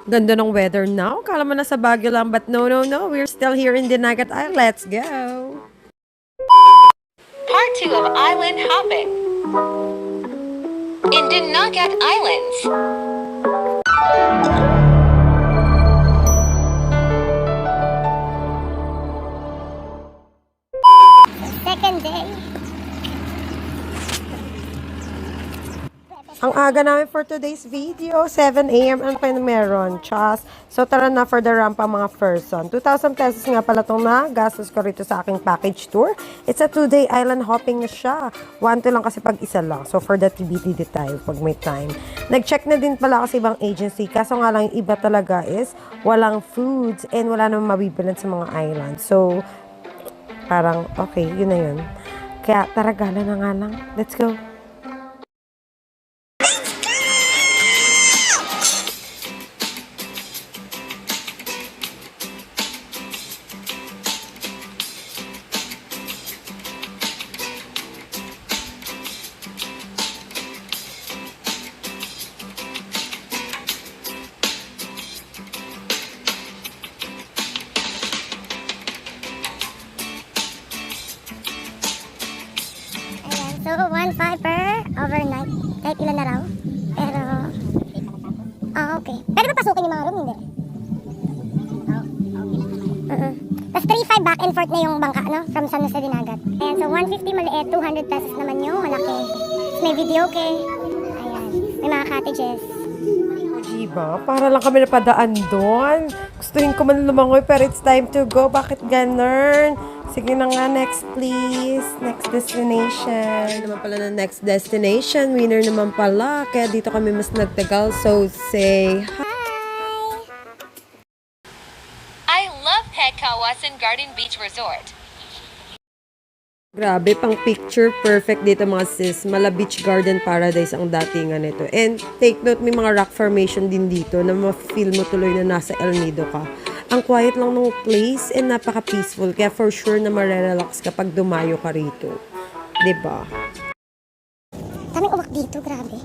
Ganda ng weather now. Kala mo nasa Baguio lang, but no, no, no. We're still here in Dinagat Island. Let's go! Part 2 of Island Hopping. In Dinagat Islands. Second day. Ang aga namin for today's video, 7 a.m. Ano kayo meron? Chas. So, tara na for the ramp ang mga person. 2,000 pesos nga pala itong nagastos ko rito sa aking package tour. It's a 2-day island hopping na siya. 1-2 lang kasi pag isa lang. So, for the TBT tayo pag may time. Nag-check na din pala kasi ibang agency. Kaso nga lang, yung iba talaga is walang foods and wala namang mabibilan sa mga island. So, parang, okay, yun na yun. Kaya, tara, gala na nga lang. Let's go. So, 1.5 per overnight. Kahit ilan na raw. Pero, okay. Pwede ba pasukin yung mga room? Hindi. Tapos 3.5 back and forth na yung bangka, no? From San Jose Dinagat. Ayan, so 150 maliit, 200 pesos naman yung malaki. May video okay. Ayan, may mga cottages. Diba? Para lang kami napadaan doon. Gustuhin ko man lumangoy pero it's time to go. Bakit ganun? Sige na nga, next please. Next destination. Naman pala na next destination. Winner naman pala. Kaya dito kami mas nagtagal. So say hi. I love Pet Kawasan Garden Beach Resort. Grabe, pang picture perfect dito mga sis. Mala Beach Garden Paradise ang datingan nito. And take note, may mga rock formation din dito na ma-feel mo tuloy na nasa El Nido ka. Ang quiet lang ng place and napaka-peaceful. Kaya for sure na marerelax kapag dumayo ka rito. Diba? Daming uwak dito, grabe.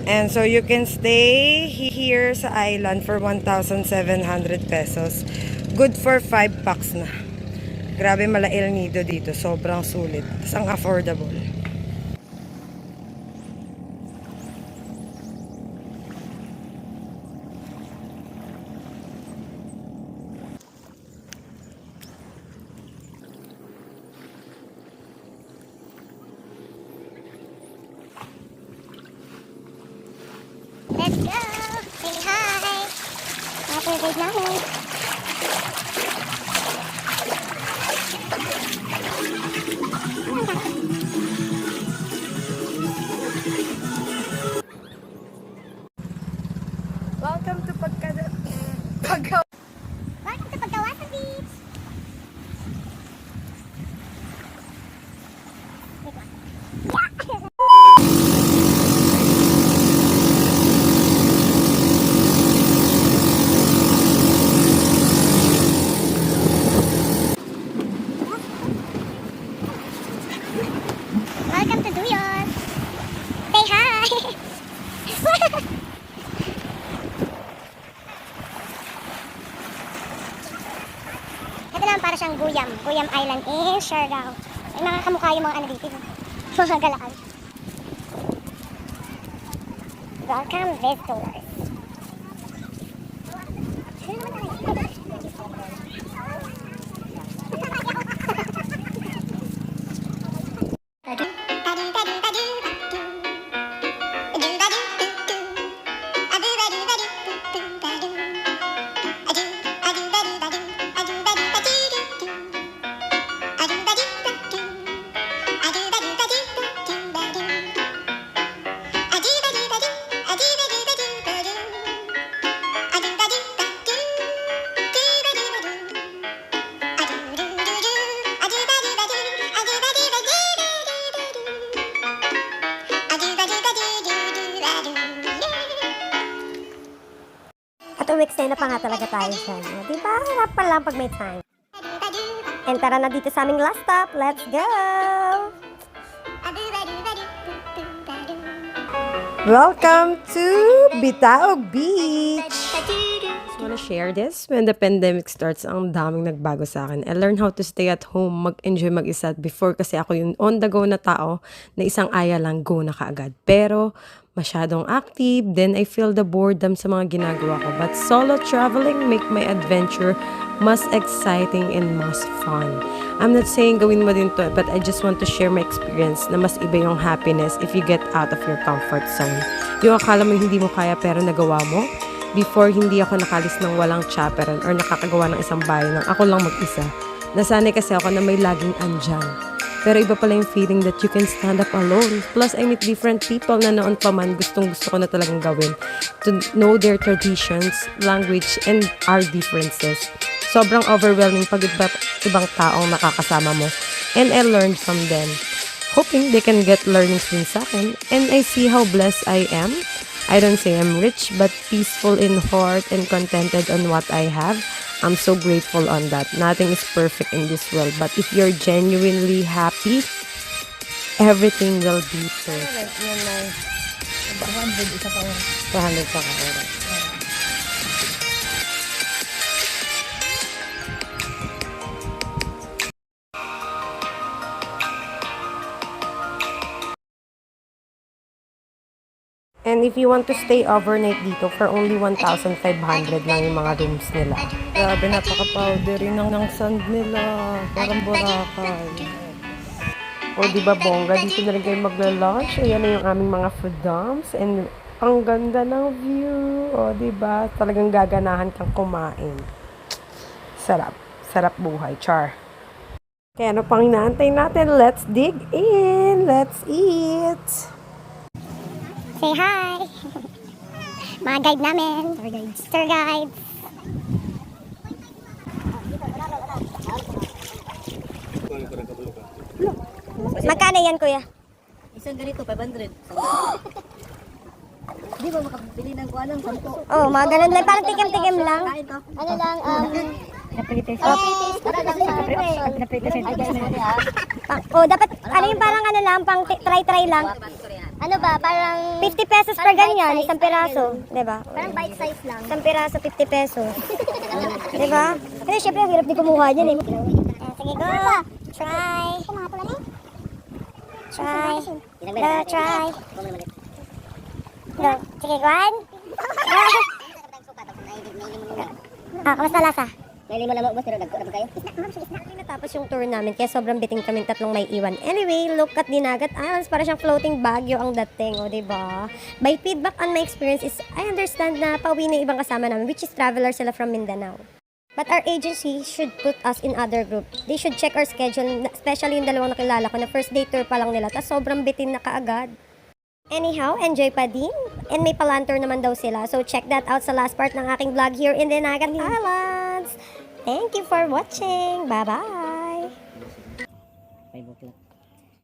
And so you can stay here sa island for 1,700 pesos. Good for 5 packs na. Grabe, mala El Nido dito. Sobrang sulit. Tapos ang affordable. Let's go! Say hi! After days namin. Welcome to Welcome to Pagkawasan Beach! Welcome to Duyon! Say hi! Ito naman para siyang Guyam. Guyam Island in Siargao. May mga kamukha yung mga ano dito. Mga galaan. Welcome visitors. At uwi-extend na pa nga talaga tayo siya. Diba? Harap pa lang pag may time. And tara na dito sa aming last stop. Let's go! Welcome to Bitaog Beach! Just wanna share this. When the pandemic starts, ang daming nagbago sa akin. I learned how to stay at home, mag-enjoy mag-isa. Before kasi ako yung on-the-go na tao na isang aya lang, go na kaagad. Pero masyadong active, then I feel the boredom sa mga ginagawa ko. But solo traveling make my adventure mas exciting and mas fun. I'm not saying gawin mo din to, but I just want to share my experience na mas iba yung happiness if you get out of your comfort zone. Yung akala mo hindi mo kaya pero nagawa mo. Before, hindi ako nakalis ng walang chaperon or nakakagawa ng isang bahay ng ako lang mag-isa. Nasanay kasi ako na may laging andyan. Pero iba pala yung feeling that you can stand up alone. Plus, I meet different people na noon pa man gustong-gusto ko na talagang gawin. To know their traditions, language, and our differences. Sobrang overwhelming pag ibang taong nakakasama mo. And I learned from them. Hoping they can get learnings din sa akin. And I see how blessed I am. I don't say I'm rich, but peaceful in heart and contented on what I have. I'm so grateful on that. Nothing is perfect in this world, but if you're genuinely happy, everything will be perfect. 200 pa ka oras. And if you want to stay overnight dito, for only 1,500 lang yung mga rooms nila. Grabe, napaka-powdery ng sand nila. Parang Boracay. O, diba bongga? Dito na rin kayo magla-lunch. Ayan na yung aming mga food dumps. And ang ganda ng view. O, diba? Talagang gaganahan kang kumain. Sarap. Sarap buhay. Char. Kaya ano pang inaantay natin? Let's dig in. Let's eat. Say hi! Mga guide namin. Tour guides. Magkano yan, kuya? Isang ganito, 500. Di ba makapili ng kuha ng 10? Oh, mga ganun lang. Parang tikim-tikim lang. Kain to. Ano lang, oh, dapat, ano yung parang ano lang, pang try-try lang. Ano ba, parang 50 pesos per ganyan, isang piraso, di ba? Parang bite size lang. Isang piraso, 50 pesos. Di ba? Kasi syempre, ang hirap di kumuha dyan eh. Sige, go! Try! Try! Go, try! Go! Sige, go on! Ah, kamusta lasa? May limo na mo, boss, pero nagkuha kayo. Natapos yung tour namin, kaya sobrang biting kaming tatlong may iwan. Anyway, look at Dinagat Islands. Para siyang floating Baguio ang dating, o diba? By feedback on my experience is, I understand na pauwi na ibang kasama namin, which is travelers sila from Mindanao. But our agency should put us in other group. They should check our schedule, especially yung dalawang nakilala ko na first day tour pa lang nila, tas sobrang bitin na kaagad. Anyhow, enjoy pa din. And may palantor naman daw sila. So check that out sa last part ng aking vlog here in Dinagat Islands. Thank you for watching. Bye-bye. 5 o'clock.